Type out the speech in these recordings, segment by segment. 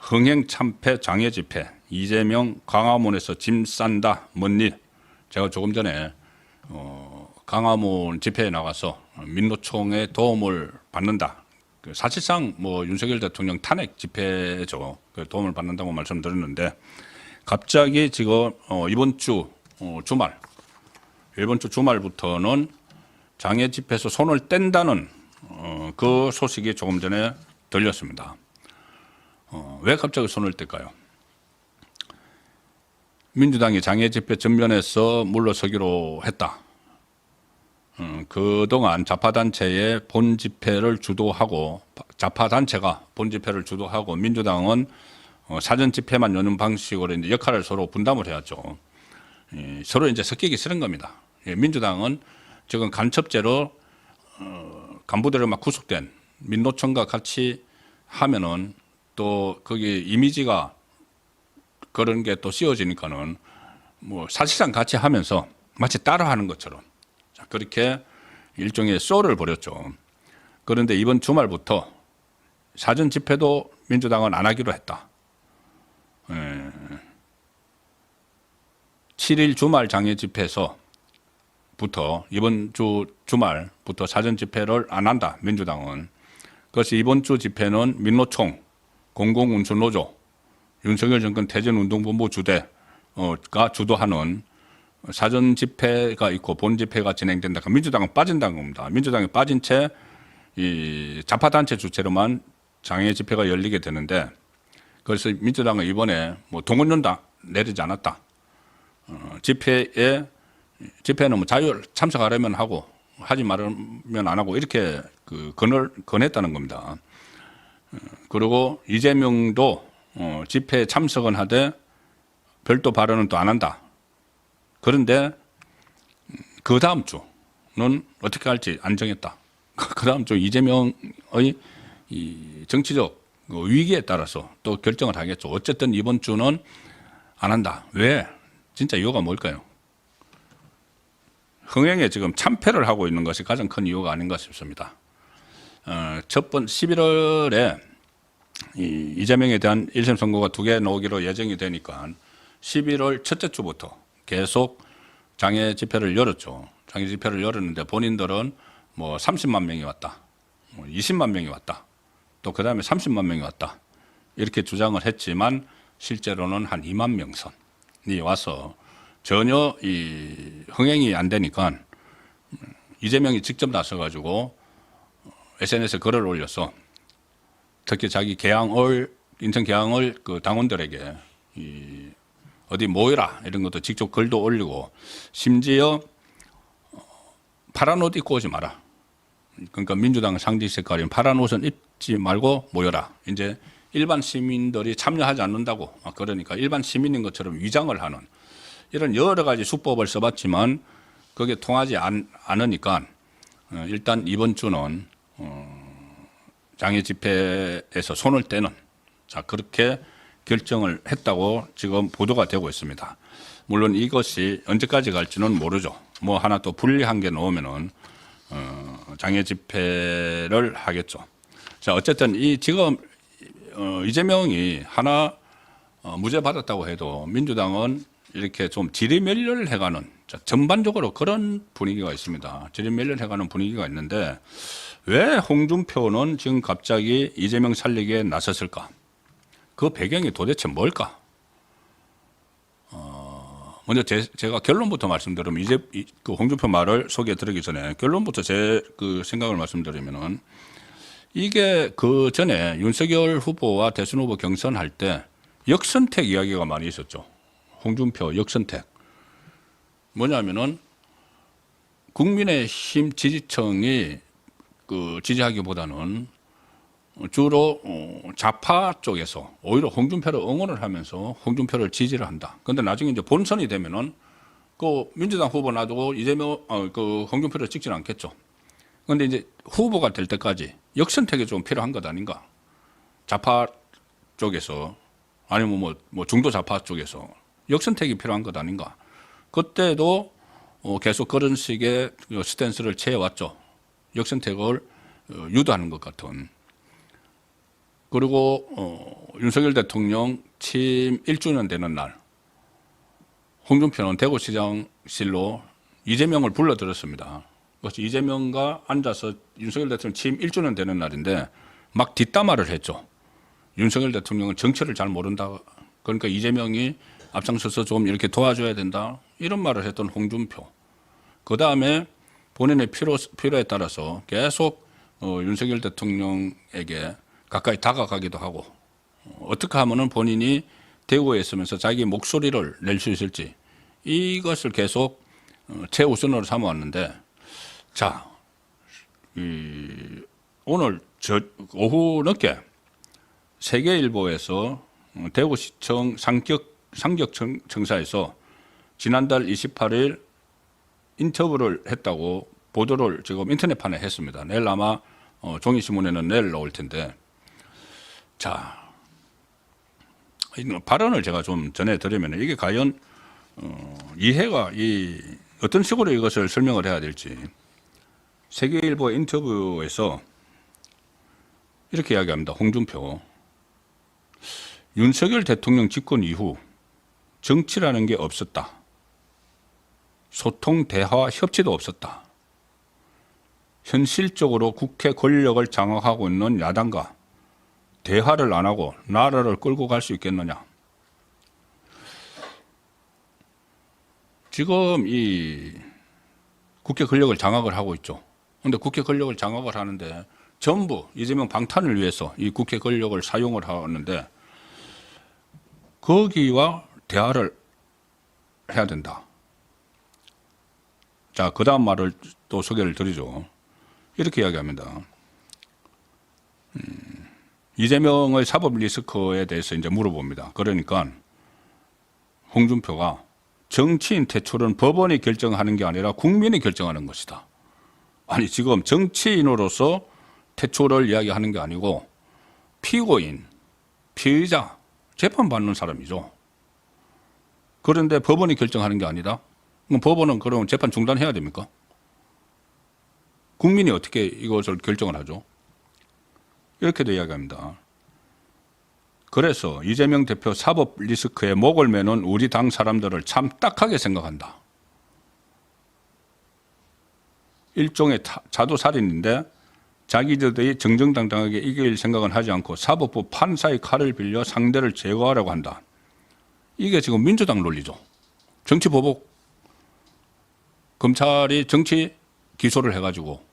흥행 참패 장애 집회, 이재명 광화문에서 짐 싼다 뭔 일. 제가 조금 전에 광화문 집회에 나가서 민노총의 도움을 받는다. 사실상 뭐 윤석열 대통령 탄핵 집회죠. 도움을 받는다고 말씀드렸는데 갑자기 지금 이번 주 주말부터는 장애 집회에서 손을 뗀다는 그 소식이 조금 전에 들렸습니다. 왜 갑자기 손을 뗄까요? 민주당이 장애 집회 전면에서 물러서기로 했다. 그동안 자파단체의 본 집회를 주도하고 자파단체가 본 집회를 주도하고 민주당은 사전 집회만 여는 방식으로 이제 역할을 서로 분담을 해왔죠. 서로 이제 섞이기 싫은 겁니다. 민주당은 지금 간첩죄로 간부들을 막 구속된 민노총과 같이 하면은 또 거기 이미지가 그런 게 또 씌워지니까는 뭐 사실상 같이 하면서 마치 따라 하는 것처럼 그렇게 일종의 쇼를 벌였죠. 그런데 이번 주말부터 사전 집회도 민주당은 안 하기로 했다. 7일 주말 장애 집회에서부터 이번 주 주말부터 사전 집회를 안 한다. 민주당은. 그래서 이번 주 집회는 민노총, 공공운수노조, 윤석열 정권 퇴진운동본부 주대가 주도하는 사전 집회가 있고 본 집회가 진행된다. 민주당은 빠진다는 겁니다. 민주당이 빠진 채 이 자파단체 주체로만 장애 집회가 열리게 되는데 그래서 민주당은 이번에 뭐 동원령도 내리지 않았다. 집회는 뭐 자율 참석하려면 하고 하지 말으면 안 하고 이렇게 권했다는 겁니다. 그리고 이재명도 집회에 참석은 하되 별도 발언은 또 안 한다. 그런데 그 다음 주는 어떻게 할지 안 정했다. 그 다음 주 이재명의 이 정치적 위기에 따라서 또 결정을 하겠죠. 어쨌든 이번 주는 안 한다. 왜? 진짜 이유가 뭘까요? 흥행에 지금 참패를 하고 있는 것이 가장 큰 이유가 아닌가 싶습니다. 11월에 이재명에 대한 1심 선고가 2개 나오기로 예정이 되니까 11월 첫째 주부터 계속 장애 집회를 열었죠. 장애 집회를 열었는데 본인들은 뭐 30만 명이 왔다. 뭐 20만 명이 왔다. 또 그 다음에 30만 명이 왔다. 이렇게 주장을 했지만 실제로는 한 2만 명 선이 와서 전혀 이 흥행이 안 되니까 이재명이 직접 나서가지고 SNS에 글을 올려서 특히 자기 인천 계양을 그 당원들에게 어디 모여라 이런 것도 직접 글도 올리고 심지어 파란 옷 입고 오지 마라. 그러니까 민주당 상징 색깔인 파란 옷은 입지 말고 모여라. 이제 일반 시민들이 참여하지 않는다고 그러니까 일반 시민인 것처럼 위장을 하는 이런 여러 가지 수법을 써봤지만 그게 통하지 않으니까 일단 이번 주는 장애 집회에서 손을 떼는 그렇게 결정을 했다고 지금 보도가 되고 있습니다. 물론 이것이 언제까지 갈지는 모르죠. 뭐 하나 또 불리한 게 나오면은 장애 집회를 하겠죠. 자, 어쨌든 지금 이재명이 하나 무죄 받았다고 해도 민주당은 이렇게 좀 지리멸렬을 해가는 전반적으로 그런 분위기가 있습니다. 지리멸렬 해가는 분위기가 있는데 왜 홍준표는 지금 갑자기 이재명 살리기에 나섰을까? 그 배경이 도대체 뭘까? 먼저 제가 결론부터 말씀드리면 그 홍준표 말을 소개해 드리기 전에 결론부터 제 그 생각을 말씀드리면은 이게 그 전에 윤석열 후보와 대선 후보 경선할 때 역선택 이야기가 많이 있었죠. 홍준표 역선택. 뭐냐면은 국민의힘 지지층이 그 지지하기보다는 주로 좌파 쪽에서 오히려 홍준표를 응원을 하면서 홍준표를 지지를 한다. 그런데 나중에 이제 본선이 되면은 그 민주당 후보 놔두고 그 홍준표를 찍지는 않겠죠. 그런데 이제 후보가 될 때까지 역선택이 좀 필요한 것 아닌가? 좌파 쪽에서 아니면 뭐 중도 좌파 쪽에서 역선택이 필요한 것 아닌가? 그때도 계속 그런 식의 스탠스를 취해왔죠. 역선택을 유도하는 것 같은. 그리고 윤석열 대통령 취임 1주년 되는 날 홍준표는 대구시장실로 이재명을 불러들었습니다. 그래서 이재명과 앉아서 윤석열 대통령 취임 1주년 되는 날인데 막 뒷담화를 했죠. 윤석열 대통령은 정치를 잘 모른다. 그러니까 이재명이 앞장서서 좀 이렇게 도와줘야 된다. 이런 말을 했던 홍준표. 그 다음에 본인의 필요에 따라서 계속 윤석열 대통령에게 가까이 다가가기도 하고 어떻게 하면은 본인이 대구에 있으면서 자기 목소리를 낼 수 있을지 이것을 계속 최우선으로 삼아왔는데 자, 오늘 오후 늦게 세계일보에서 대구시청 상격청사에서 지난달 28일 인터뷰를 했다고 보도를 지금 인터넷판에 했습니다. 내일 아마 종이신문에는 내일 나올 텐데 자, 발언을 제가 좀 전해드리면 이게 과연 이해가 어떤 식으로 이것을 설명을 해야 될지 세계일보 인터뷰에서 이렇게 이야기합니다. 홍준표. 윤석열 대통령 집권 이후 정치라는 게 없었다. 소통, 대화, 협치도 없었다. 현실적으로 국회 권력을 장악하고 있는 야당과 대화를 안 하고 나라를 끌고 갈 수 있겠느냐. 지금 이 국회 권력을 장악을 하고 있죠. 그런데 국회 권력을 장악을 하는데 전부 이재명 방탄을 위해서 이 국회 권력을 사용을 하는데 거기와 대화를 해야 된다. 자, 그 다음 말을 또 소개를 드리죠. 이렇게 이야기합니다. 이재명의 사법 리스크에 대해서 이제 물어봅니다. 그러니까 홍준표가 정치인 퇴출은 법원이 결정하는 게 아니라 국민이 결정하는 것이다. 아니, 지금 정치인으로서 퇴출을 이야기하는 게 아니고 피고인, 피의자, 재판받는 사람이죠. 그런데 법원이 결정하는 게 아니다? 그럼 법원은 그럼 재판 중단해야 됩니까? 국민이 어떻게 이것을 결정을 하죠? 이렇게도 이야기합니다. 그래서 이재명 대표 사법 리스크에 목을 매는 우리 당 사람들을 참 딱하게 생각한다. 일종의 자도살인인데 자기들이 정정당당하게 이길 생각은 하지 않고 사법부 판사의 칼을 빌려 상대를 제거하려고 한다. 이게 지금 민주당 논리죠. 정치보복. 검찰이 정치 기소를 해가지고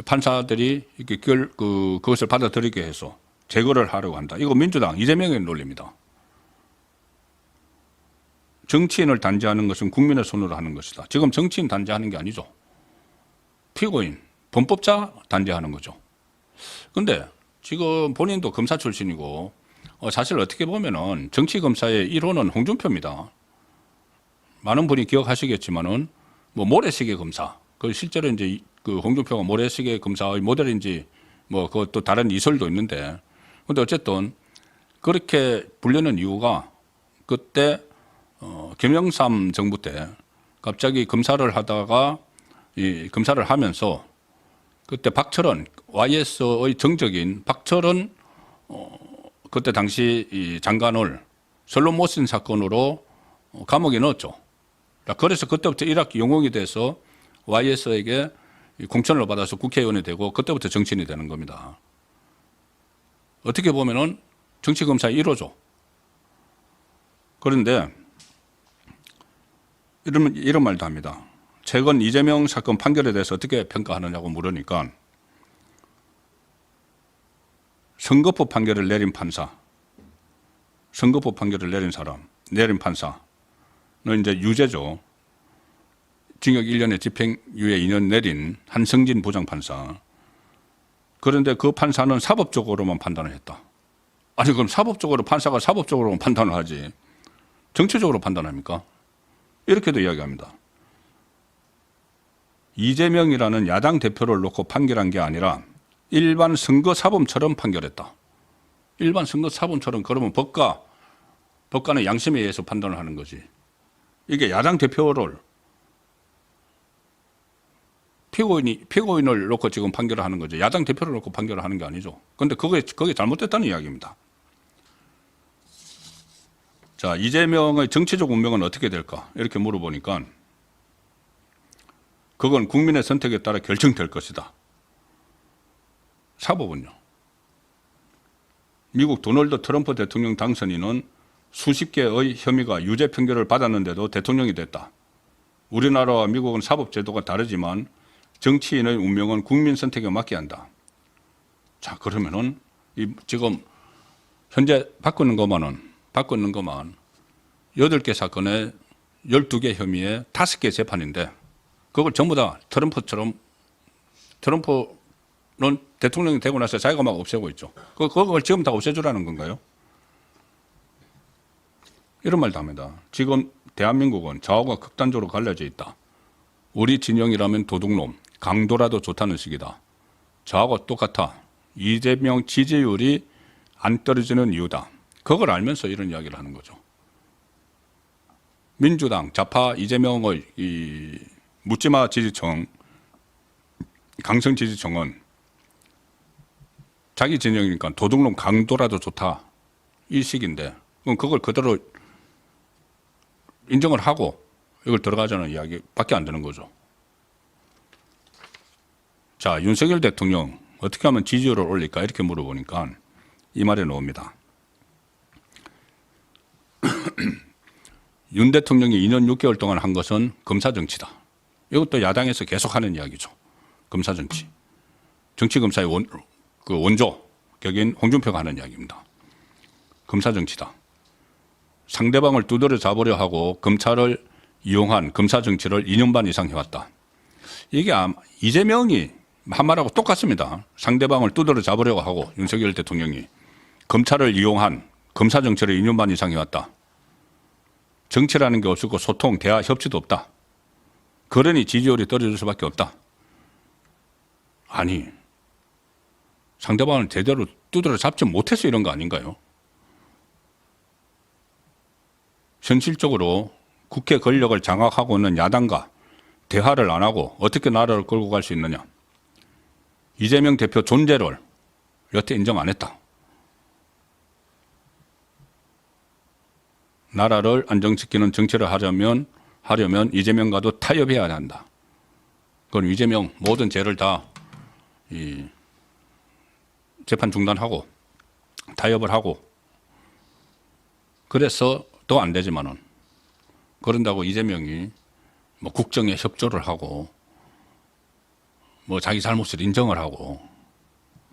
판사들이 이렇게 그것을 받아들이게 해서 제거를 하려고 한다. 이거 민주당 이재명의 논리입니다. 정치인을 단죄하는 것은 국민의 손으로 하는 것이다. 지금 정치인 단죄하는 게 아니죠. 피고인, 범법자 단죄하는 거죠. 그런데 지금 본인도 검사 출신이고 사실 어떻게 보면은 정치검사의 1호는 홍준표입니다. 많은 분이 기억하시겠지만은 뭐 모래시계 검사, 그 실제로 이제 그 홍준표가 모래시계 검사의 모델인지 뭐 그것도 다른 이설도 있는데, 근데 어쨌든 그렇게 불리는 이유가 그때 김영삼 정부 때 갑자기 검사를 하다가 이 검사를 하면서 그때 박철원 YS의 정적인 박철원 그때 당시 이 장관을 선로 못 쓴 사건으로 감옥에 넣었죠. 그래서 그때부터 일학 영웅이 돼서 YS에게 공천을 받아서 국회의원이 되고 그때부터 정치인이 되는 겁니다. 어떻게 보면은 정치검사의 1호죠. 그런데 이런 말도 합니다. 최근 이재명 사건 판결에 대해서 어떻게 평가하느냐고 물으니까 선거법 판결을 내린 판사, 선거법 판결을 내린 판사는 이제 유죄죠. 징역 1년에 집행유예 2년 내린 한성진 부장판사. 그런데 그 판사는 사법적으로만 판단을 했다. 아니, 그럼 판사가 사법적으로만 판단을 하지 정치적으로 판단합니까? 이렇게도 이야기합니다. 이재명이라는 야당 대표를 놓고 판결한 게 아니라 일반 선거사범처럼 판결했다. 일반 선거사범처럼 그러면 법관의 양심에 의해서 판단을 하는 거지. 이게 야당 대표를 피고인을 놓고 지금 판결을 하는 거죠. 야당 대표를 놓고 판결을 하는 게 아니죠. 그런데 그게 잘못됐다는 이야기입니다. 자, 이재명의 정치적 운명은 어떻게 될까? 이렇게 물어보니까 그건 국민의 선택에 따라 결정될 것이다. 사법은요. 미국 도널드 트럼프 대통령 당선인은 수십 개의 혐의가 유죄 판결을 받았는데도 대통령이 됐다. 우리나라와 미국은 사법 제도가 다르지만 정치인의 운명은 국민 선택에 맡겨야 한다. 자, 그러면은 지금 현재 바꾸는 것만 8개 사건에 12개 혐의에 5개 재판인데 그걸 전부 다 트럼프는 대통령이 되고 나서 자기가 막 없애고 있죠. 그걸 지금 다 없애주라는 건가요? 이런 말도 합니다. 지금 대한민국은 좌우가 극단적으로 갈라져 있다. 우리 진영이라면 도둑놈, 강도라도 좋다는 식이다. 저하고 똑같아. 이재명 지지율이 안 떨어지는 이유다. 그걸 알면서 이런 이야기를 하는 거죠. 민주당, 좌파 이재명의 이 묻지마 지지청, 강성 지지청은 자기 진영이니까 도둑놈 강도라도 좋다. 이 식인데, 그럼 그걸 그대로 인정을 하고 이걸 들어가자는 이야기밖에 안 되는 거죠. 자, 윤석열 대통령 어떻게 하면 지지율을 올릴까 이렇게 물어보니까 이 말이 나옵니다. 윤 대통령이 2년 6개월 동안 한 것은 검사정치다. 이것도 야당에서 계속 하는 이야기죠. 검사정치. 정치검사의 원조 격인 홍준표가 하는 이야기입니다. 검사정치다. 상대방을 두드려 잡으려 하고 검찰을 이용한 검사정치를 2년 반 이상 해왔다. 이게 이재명이 한 말하고 똑같습니다. 상대방을 두드려 잡으려고 하고 윤석열 대통령이 검찰을 이용한 검사정치를 2년 반 이상 해왔다. 정치라는 게 없었고 소통, 대화, 협치도 없다. 그러니 지지율이 떨어질 수밖에 없다. 아니, 상대방을 제대로 두드려 잡지 못해서 이런 거 아닌가요? 현실적으로 국회 권력을 장악하고 있는 야당과 대화를 안 하고 어떻게 나라를 끌고 갈 수 있느냐. 이재명 대표 존재를 여태 인정 안 했다. 나라를 안정시키는 정치를 하려면 이재명과도 타협해야 한다. 그건 이재명 모든 죄를 다 재판 중단하고 타협을 하고 그래서 더 안 되지만은 그런다고 이재명이 뭐 국정에 협조를 하고 뭐 자기 잘못을 인정을 하고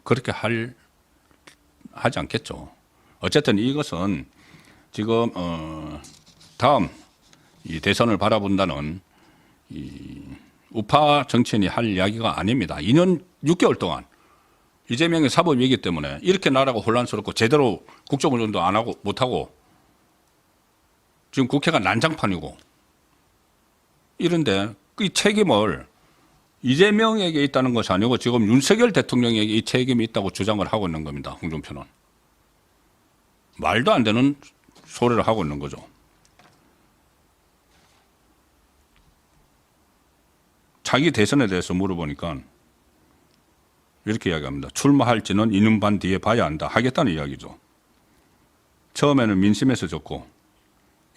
그렇게 하지 않겠죠. 어쨌든 이것은 지금 다음 이 대선을 바라본다는 이 우파 정치인이 할 이야기가 아닙니다. 2년 6개월 동안 이재명의 사법이기 때문에 이렇게 나라가 혼란스럽고 제대로 국정운영도 안 하고 못하고 지금 국회가 난장판이고 이런데 이 책임을 이재명에게 있다는 것이 아니고 지금 윤석열 대통령에게 이 책임이 있다고 주장을 하고 있는 겁니다. 홍준표는. 말도 안 되는 소리를 하고 있는 거죠. 자기 대선에 대해서 물어보니까 이렇게 이야기합니다. 출마할지는 2년 반 뒤에 봐야 한다. 하겠다는 이야기죠. 처음에는 민심에서 졌고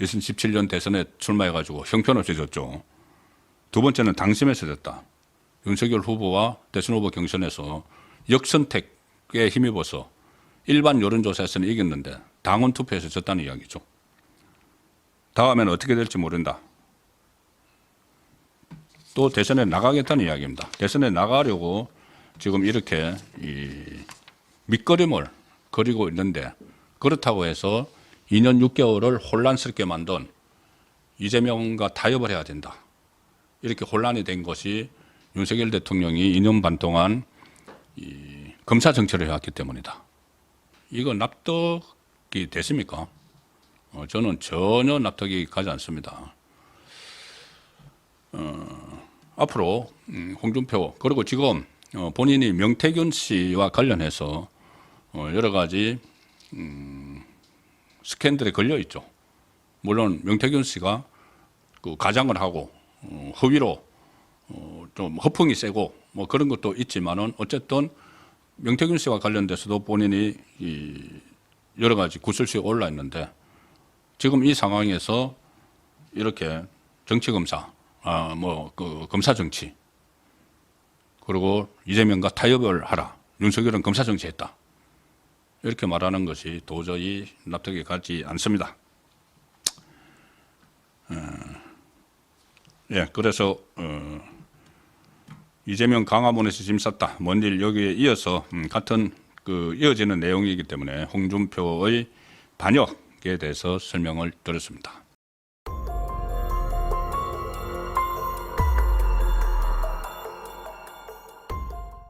2017년 대선에 출마해가지고 형편없이 졌죠. 두 번째는 당심에서 졌다. 윤석열 후보와 대선 후보 경선에서 역선택에 힘입어서 일반 여론조사에서는 이겼는데 당원 투표에서 졌다는 이야기죠. 다음에는 어떻게 될지 모른다. 또 대선에 나가겠다는 이야기입니다. 대선에 나가려고 지금 이렇게 밑거름을 그리고 있는데 그렇다고 해서 2년 6개월을 혼란스럽게 만든 이재명과 타협을 해야 된다. 이렇게 혼란이 된 것이 윤석열 대통령이 2년 반 동안 검사 정치를 해왔기 때문이다. 이거 납득이 됐습니까? 저는 전혀 납득이 가지 않습니다. 앞으로 홍준표 그리고 지금 본인이 명태균 씨와 관련해서 여러 가지 스캔들에 걸려 있죠. 물론 명태균 씨가 그 가장을 하고 허위로 좀 허풍이 세고 뭐 그런 것도 있지만은 어쨌든 명태균 씨와 관련돼서도 본인이 여러 가지 구설수에 올라 있는데 지금 이 상황에서 이렇게 정치 검사, 그 검사 정치, 그리고 이재명과 타협을 하라. 윤석열은 검사 정치했다. 이렇게 말하는 것이 도저히 납득이 가지 않습니다. 예, 그래서 이재명 강화문에서 짐 쌌다. 뭔 일 여기에 이어서 같은 그 이어지는 내용이기 때문에 홍준표의 반역에 대해서 설명을 드렸습니다.